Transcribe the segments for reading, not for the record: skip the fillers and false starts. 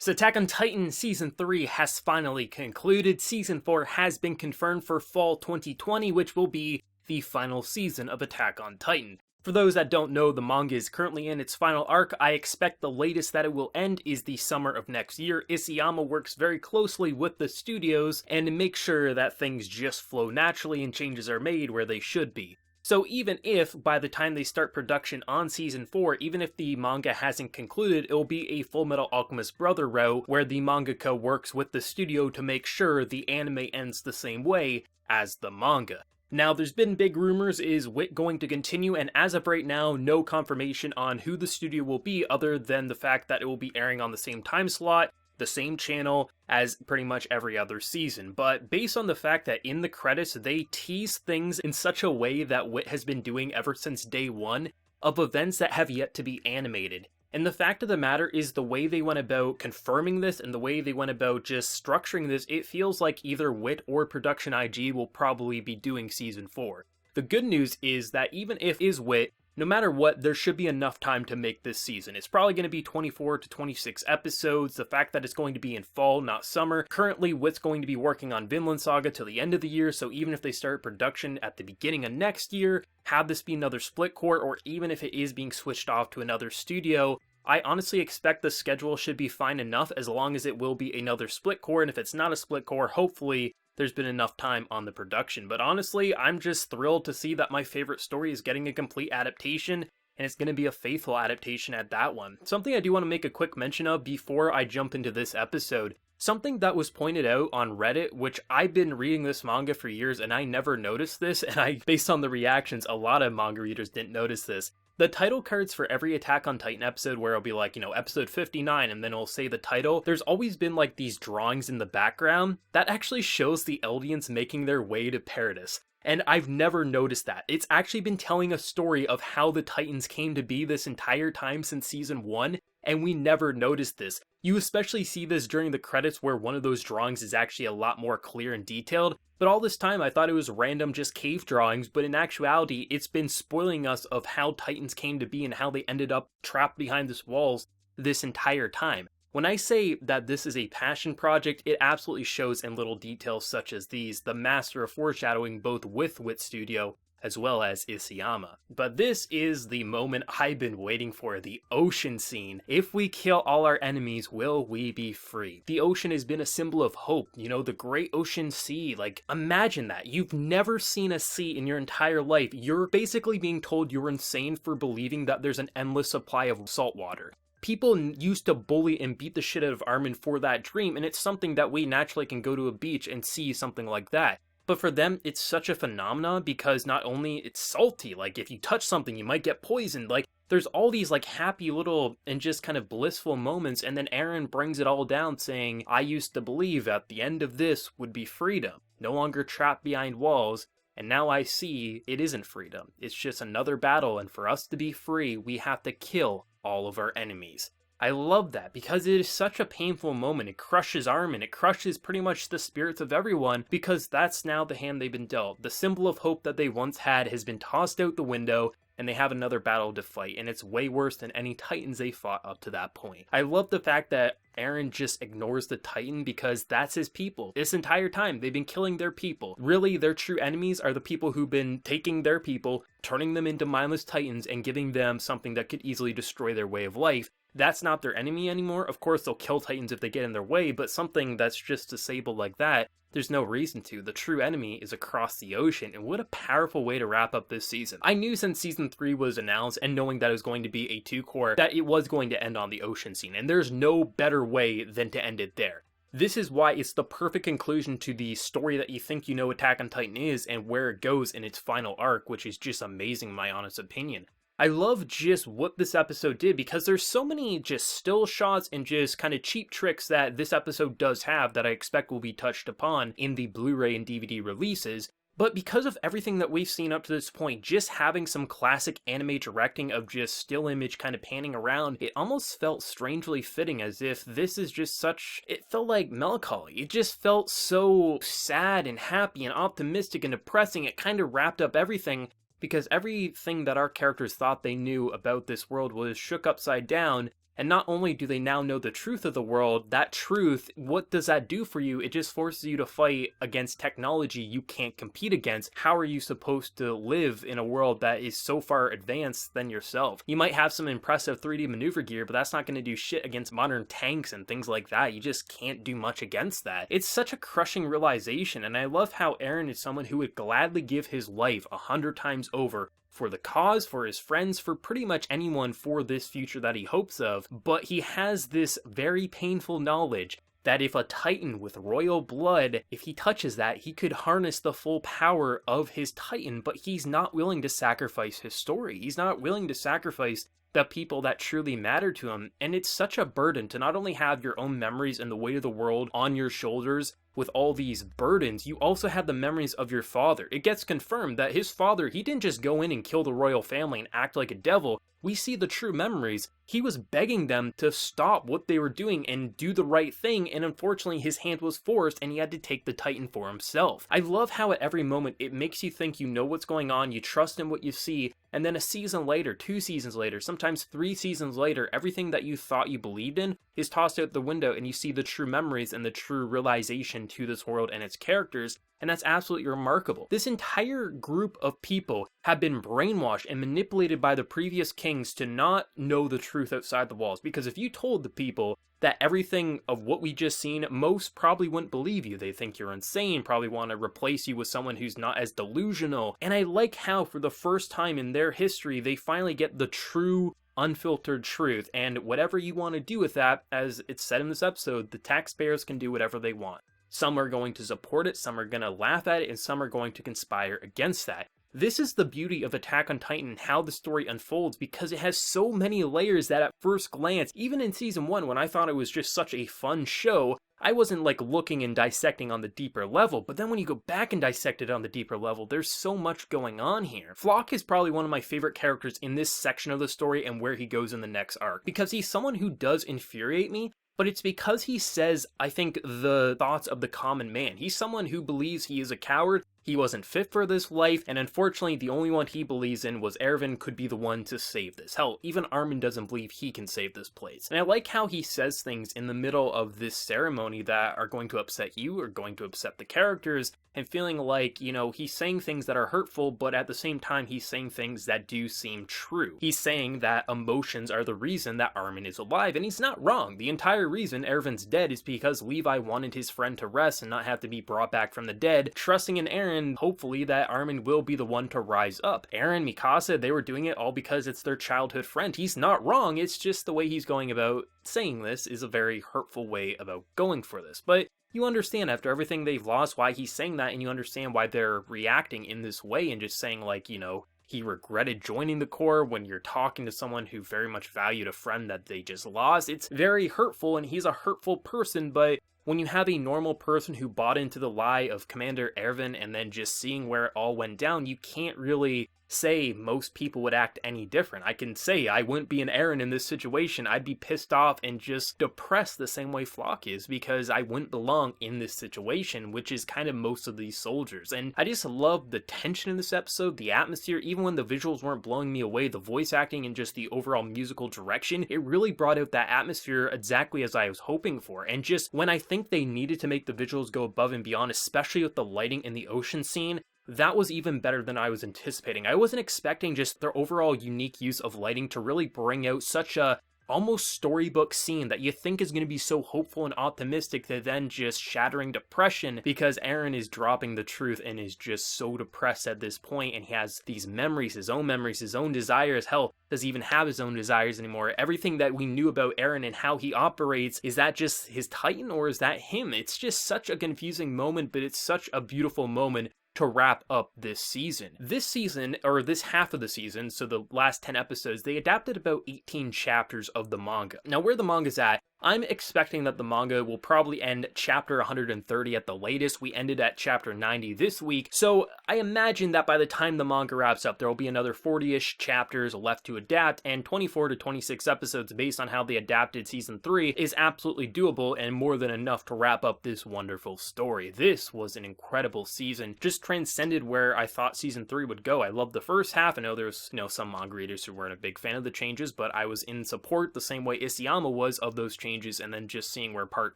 So Attack on Titan Season 3 has finally concluded. Season 4 has been confirmed for fall 2020, which will be the final season of Attack on Titan. For those that don't know, the manga is currently in its final arc. I expect the latest that it will end is the summer of next year. Isayama works very closely with the studios and makes sure that things just flow naturally and changes are made where they should be. So even if, by the time they start production on Season 4, even if the manga hasn't concluded, it'll be a Fullmetal Alchemist Brother route where the mangaka works with the studio to make sure the anime ends the same way as the manga. Now, there's been big rumors, is WIT going to continue? And as of right now, no confirmation on who the studio will be other than the fact that it will be airing on the same time slot, the same channel as pretty much every other season. But based on the fact that in the credits they tease things in such a way that WIT has been doing ever since day one of events that have yet to be animated. And the fact of the matter is the way they went about confirming this and the way they went about just structuring this, it feels like either WIT or Production IG will probably be doing Season 4. The good news is that even if it is WIT, no matter what, there should be enough time to make this season. It's probably going to be 24 to 26 episodes. The fact that it's going to be in fall, not summer. Currently, WIT's going to be working on Vinland Saga till the end of the year, so even if they start production at the beginning of next year, have this be another split core, or even if it is being switched off to another studio, I honestly expect the schedule should be fine enough as long as it will be another split core, and if it's not a split core, hopefully there's been enough time on the production. But honestly, I'm just thrilled to see that my favorite story is getting a complete adaptation, and it's going to be a faithful adaptation at that one. Something I do want to make a quick mention of before I jump into this episode, something that was pointed out on Reddit, which I've been reading this manga for years and I never noticed this, and based on the reactions, a lot of manga readers didn't notice this. The title cards for every Attack on Titan episode where it'll be like, episode 59, and then it'll say the title, there's always been like these drawings in the background that actually shows the Eldians making their way to Paradis. And I've never noticed that. It's actually been telling a story of how the Titans came to be this entire time since Season 1, and we never noticed this. You especially see this during the credits where one of those drawings is actually a lot more clear and detailed, but all this time I thought it was random just cave drawings, but in actuality it's been spoiling us of how Titans came to be and how they ended up trapped behind these walls this entire time. When I say that this is a passion project, it absolutely shows in little details such as these, the master of foreshadowing both with WIT Studio as well as Isayama. But this is the moment I've been waiting for, the ocean scene. If we kill all our enemies, will we be free? The ocean has been a symbol of hope, the great ocean sea. Like, imagine that. You've never seen a sea in your entire life. You're basically being told you're insane for believing that there's an endless supply of salt water. People used to bully and beat the shit out of Armin for that dream, and it's something that we naturally can go to a beach and see something like that. But for them, it's such a phenomenon because not only it's salty, like if you touch something, you might get poisoned. Like there's all these like happy little and just kind of blissful moments. And then Eren brings it all down saying, I used to believe at the end of this would be freedom, no longer trapped behind walls. And now I see it isn't freedom. It's just another battle. And for us to be free, we have to kill all of our enemies. I love that because it is such a painful moment. It crushes Armin. It crushes pretty much the spirits of everyone because that's now the hand they've been dealt. The symbol of hope that they once had has been tossed out the window and they have another battle to fight, and it's way worse than any Titans they fought up to that point. I love the fact that Eren just ignores the Titan because that's his people. This entire time, they've been killing their people. Really, their true enemies are the people who've been taking their people, turning them into mindless Titans, and giving them something that could easily destroy their way of life. That's not their enemy anymore. Of course, they'll kill Titans if they get in their way, but something that's just disabled like that, there's no reason to. The true enemy is across the ocean, and what a powerful way to wrap up this season. I knew since Season 3 was announced, and knowing that it was going to be a 2-core, that it was going to end on the ocean scene, and there's no better way than to end it there. This is why it's the perfect conclusion to the story that you think you know Attack on Titan is, and where it goes in its final arc, which is just amazing in my honest opinion. I love just what this episode did because there's so many just still shots and just kind of cheap tricks that this episode does have that I expect will be touched upon in the Blu-ray and DVD releases. But because of everything that we've seen up to this point, just having some classic anime directing of just still image kind of panning around, it almost felt strangely fitting as if this is just such, it felt like melancholy. It just felt so sad and happy and optimistic and depressing. It kind of wrapped up everything because everything that our characters thought they knew about this world was shook upside down, And not only do they now know the truth of the world, that truth, what does that do for you? It just forces you to fight against technology you can't compete against. How are you supposed to live in a world that is so far advanced than yourself? You might have some impressive 3D maneuver gear, but that's not going to do shit against modern tanks and things like that. You just can't do much against that. It's such a crushing realization, and I love how Eren is someone who would gladly give his life 100 times over for the cause, for his friends, for pretty much anyone, for this future that he hopes of, but he has this very painful knowledge that if a Titan with royal blood, if he touches that, he could harness the full power of his Titan, but he's not willing to sacrifice his story. He's not willing to sacrifice the people that truly matter to him, and it's such a burden to not only have your own memories and the weight of the world on your shoulders with all these burdens, you also have the memories of your father. It gets confirmed that his father, he didn't just go in and kill the royal family and act like a devil. We see the true memories. He was begging them to stop what they were doing and do the right thing, and unfortunately his hand was forced and he had to take the Titan for himself. I love how at every moment it makes you think you know what's going on, you trust in what you see, and then a season later, 2 seasons later, sometimes 3 seasons later, everything that you thought you believed in is tossed out the window and you see the true memories and the true realization to this world and its characters. And that's absolutely remarkable. This entire group of people have been brainwashed and manipulated by the previous kings to not know the truth outside the walls. Because if you told the people that everything of what we just seen, most probably wouldn't believe you. They think you're insane, probably want to replace you with someone who's not as delusional. And I like how for the first time in their history, they finally get the true unfiltered truth. And whatever you want to do with that, as it's said in this episode, the taxpayers can do whatever they want. Some are going to support it, some are going to laugh at it, and some are going to conspire against that. This is the beauty of Attack on Titan, how the story unfolds, because it has so many layers that at first glance, even in season 1, when I thought it was just such a fun show, I wasn't like looking and dissecting on the deeper level, but then when you go back and dissect it on the deeper level, there's so much going on here. Flock is probably one of my favorite characters in this section of the story and where he goes in the next arc, because he's someone who does infuriate me, but it's because he says, I think, the thoughts of the common man. He's someone who believes he is a coward, he wasn't fit for this life, and unfortunately the only one he believes in was Erwin could be the one to save this. Hell, even Armin doesn't believe he can save this place. And I like how he says things in the middle of this ceremony that are going to upset you, or going to upset the characters, and feeling like, you know, he's saying things that are hurtful, but at the same time he's saying things that do seem true. He's saying that emotions are the reason that Armin is alive, and he's not wrong. The entire reason Erwin's dead is because Levi wanted his friend to rest and not have to be brought back from the dead, trusting in Eren, hopefully, that Armin will be the one to rise up. Eren, Mikasa, they were doing it all because it's their childhood friend. He's not wrong, it's just the way he's going about saying this is a very hurtful way about going for this. But you understand after everything they've lost why he's saying that, and you understand why they're reacting in this way and just saying, like, you know, he regretted joining the Corps when you're talking to someone who very much valued a friend that they just lost. It's very hurtful, and he's a hurtful person, but when you have a normal person who bought into the lie of Commander Erwin and then just seeing where it all went down, you can't really say most people would act any different. I can say I wouldn't be an Eren in this situation. I'd be pissed off and just depressed the same way Flock is, because I wouldn't belong in this situation, which is kind of most of these soldiers. And I just love the tension in this episode, the atmosphere, even when the visuals weren't blowing me away, the voice acting and just the overall musical direction, it really brought out that atmosphere exactly as I was hoping for. And just when I think they needed to make the visuals go above and beyond, especially with the lighting in the ocean scene, that was even better than I was anticipating. I wasn't expecting just their overall unique use of lighting to really bring out such a almost storybook scene that you think is going to be so hopeful and optimistic, to then just shattering depression because Eren is dropping the truth and is just so depressed at this point, and he has these memories, his own desires. Hell, does he even have his own desires anymore? Everything that we knew about Eren and how he operates, is that just his Titan or is that him? It's just such a confusing moment, but it's such a beautiful moment to wrap up this season. This season, or this half of the season, so the last 10 episodes, they adapted about 18 chapters of the manga. Now, where the manga's at, I'm expecting that the manga will probably end chapter 130 at the latest. We ended at chapter 90 this week, so I imagine that by the time the manga wraps up, there will be another 40-ish chapters left to adapt, and 24 to 26 episodes based on how they adapted season 3 is absolutely doable and more than enough to wrap up this wonderful story. This was an incredible season, just transcended where I thought season 3 would go. I loved the first half. I know there's, some manga readers who weren't a big fan of the changes, but I was in support the same way Isayama was of those changes, and then just seeing where part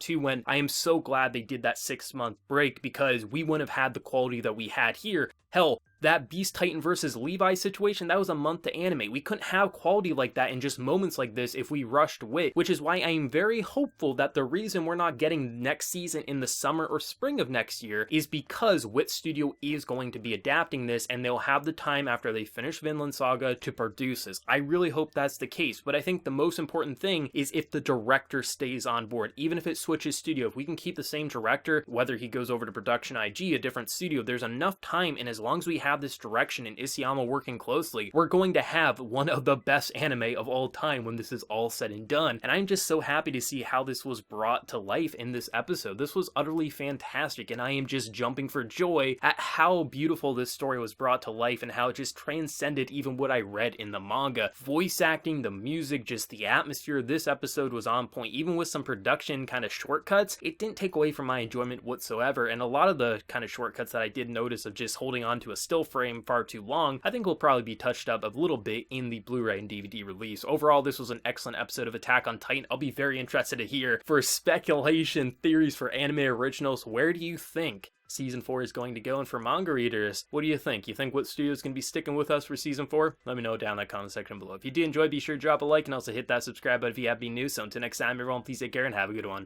2 went, I am so glad they did that 6-month break, because we wouldn't have had the quality that we had here. Hell, that Beast Titan versus Levi situation, that was a month to animate. We couldn't have quality like that in just moments like this if we rushed Wit, which is why I am very hopeful that the reason we're not getting next season in the summer or spring of next year is because Wit Studio is going to be adapting this, and they'll have the time after they finish Vinland Saga to produce this. I really hope that's the case, but I think the most important thing is if the director stays on board, even if it switches studio. If we can keep the same director, whether he goes over to Production IG, a different studio, there's enough time, and as long as we have this direction and Isayama working closely, we're going to have one of the best anime of all time when this is all said and done. And I'm just so happy to see how this was brought to life in this episode. This was utterly fantastic, and I am just jumping for joy at how beautiful this story was brought to life and how it just transcended even what I read in the manga. Voice acting, the music, just the atmosphere, this episode was on point. Even with some production kind of shortcuts, it didn't take away from my enjoyment whatsoever, and a lot of the kind of shortcuts that I did notice of just holding on to a still frame far too long, I think will probably be touched up a little bit in the Blu-ray and DVD release. Overall, this was an excellent episode of Attack on Titan. I'll be very interested to hear, for speculation theories for anime originals, where do you think Season 4 is going to go? And for manga readers, what do you think? You think What Studio is going to be sticking with us for Season 4? Let me know down in that comment section below. If you did enjoy, be sure to drop a like and also hit that subscribe button if you have been new. So until next time, everyone, please take care and have a good one.